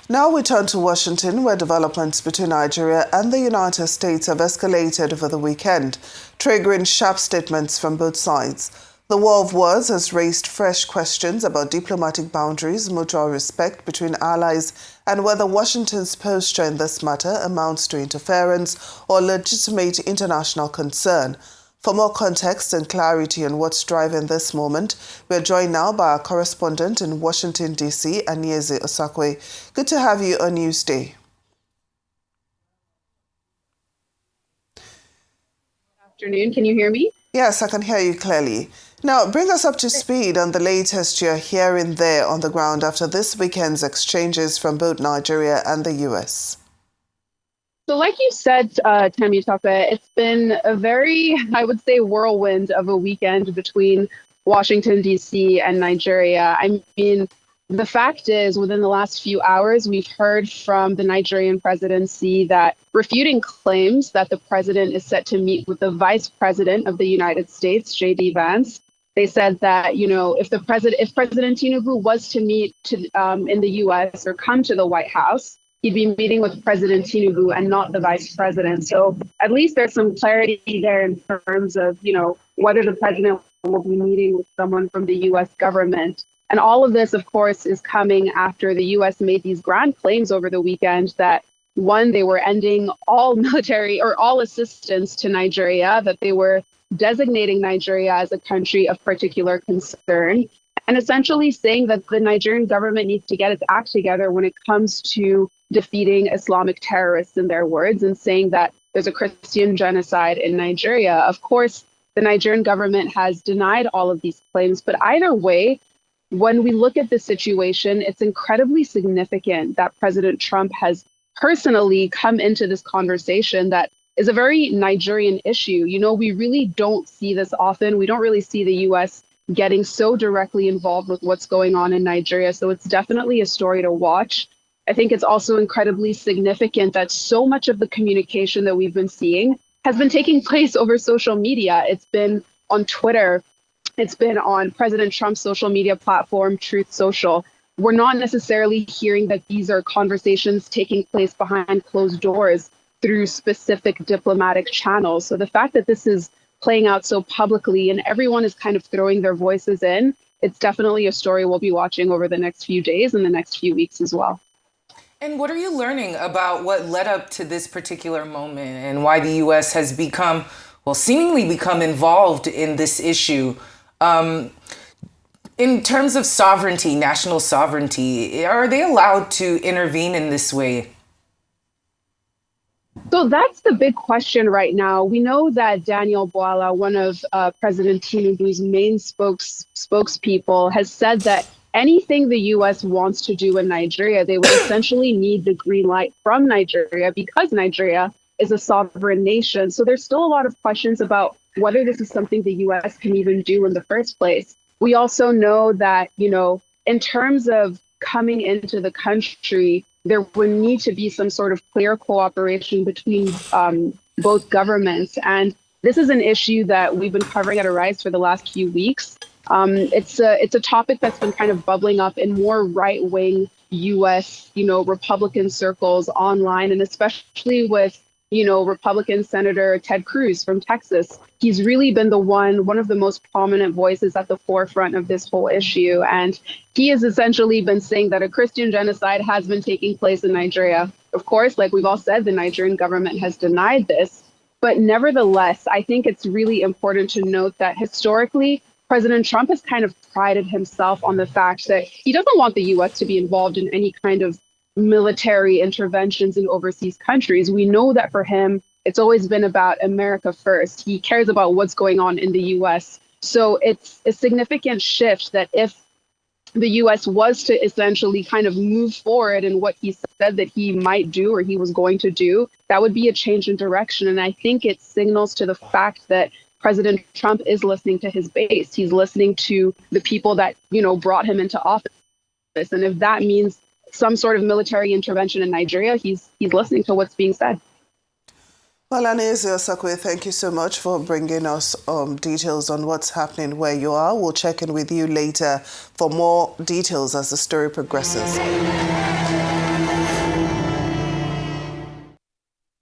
Now we turn to Washington, where developments between Nigeria and the United States have escalated over the weekend, triggering sharp statements from both sides. The war of words has raised fresh questions about diplomatic boundaries, mutual respect between allies, and whether Washington's posture in this matter amounts to interference or legitimate international concern. For more context and clarity on what's driving this moment, we're joined now by our correspondent in Washington, D.C., Anieze Osakwe. Good to have you on Newsday. Good afternoon. Can you hear me? Yes, I can hear you clearly. Now, bring us up to speed on the latest you're hearing there on the ground after this weekend's exchanges from both Nigeria and the U.S. So like you said, Temitope, it's been a very, I would say, whirlwind of a weekend between Washington, D.C. and Nigeria. I mean, the fact is, within the last few hours, we've heard from the Nigerian presidency that refuting claims that the president is set to meet with the vice president of the United States, J.D. Vance. They said that, if President Tinubu was to meet in the U.S. or come to the White House, he'd be meeting with President Tinubu and not the vice president. So at least there's some clarity there in terms of, whether the president will be meeting with someone from the U.S. government. And all of this, of course, is coming after the U.S. made these grand claims over the weekend that, one, they were ending all military or all assistance to Nigeria, that they were designating Nigeria as a country of particular concern, and essentially saying that the Nigerian government needs to get its act together when it comes to defeating Islamic terrorists, in their words, and saying that there's a Christian genocide in Nigeria. Of course, the Nigerian government has denied all of these claims, but either way, when we look at the situation, it's incredibly significant that President Trump has personally come into this conversation that is a very Nigerian issue. We really don't see this often. We don't really see the U.S. getting so directly involved with what's going on in Nigeria. So it's definitely a story to watch. I think it's also incredibly significant that so much of the communication that we've been seeing has been taking place over social media. It's been on Twitter. It's been on President Trump's social media platform, Truth Social. We're not necessarily hearing that these are conversations taking place behind closed doors through specific diplomatic channels. So the fact that this is playing out so publicly and everyone is kind of throwing their voices in, it's definitely a story we'll be watching over the next few days and the next few weeks as well. And what are you learning about what led up to this particular moment and why the U.S. has seemingly become involved in this issue? In terms of sovereignty, national sovereignty, are they allowed to intervene in this way? So that's the big question right now. We know that Daniel Bwala, one of President Tinubu's main spokespeople, has said that anything the U.S. wants to do in Nigeria, they would essentially need the green light from Nigeria because Nigeria is a sovereign nation. So there's still a lot of questions about whether this is something the U.S. can even do in the first place. We also know that, in terms of coming into the country, there would need to be some sort of clear cooperation between both governments. And this is an issue that we've been covering at Arise for the last few weeks. It's a topic that's been kind of bubbling up in more right-wing U.S., Republican circles online, and especially with, Republican Senator Ted Cruz from Texas. He's really been one of the most prominent voices at the forefront of this whole issue. And he has essentially been saying that a Christian genocide has been taking place in Nigeria. Of course, like we've all said, the Nigerian government has denied this. But nevertheless, I think it's really important to note that historically, President Trump has kind of prided himself on the fact that he doesn't want the U.S. to be involved in any kind of military interventions in overseas countries. We know that for him, it's always been about America first. He cares about what's going on in the U.S. So it's a significant shift that if the U.S. was to essentially kind of move forward in what he said that he might do or he was going to do, that would be a change in direction. And I think it signals to the fact that President Trump is listening to his base. He's listening to the people that, brought him into office. And if that means some sort of military intervention in Nigeria, he's listening to what's being said. Well, Anieze Osakwe, thank you so much for bringing us details on what's happening where you are. We'll check in with you later for more details as the story progresses.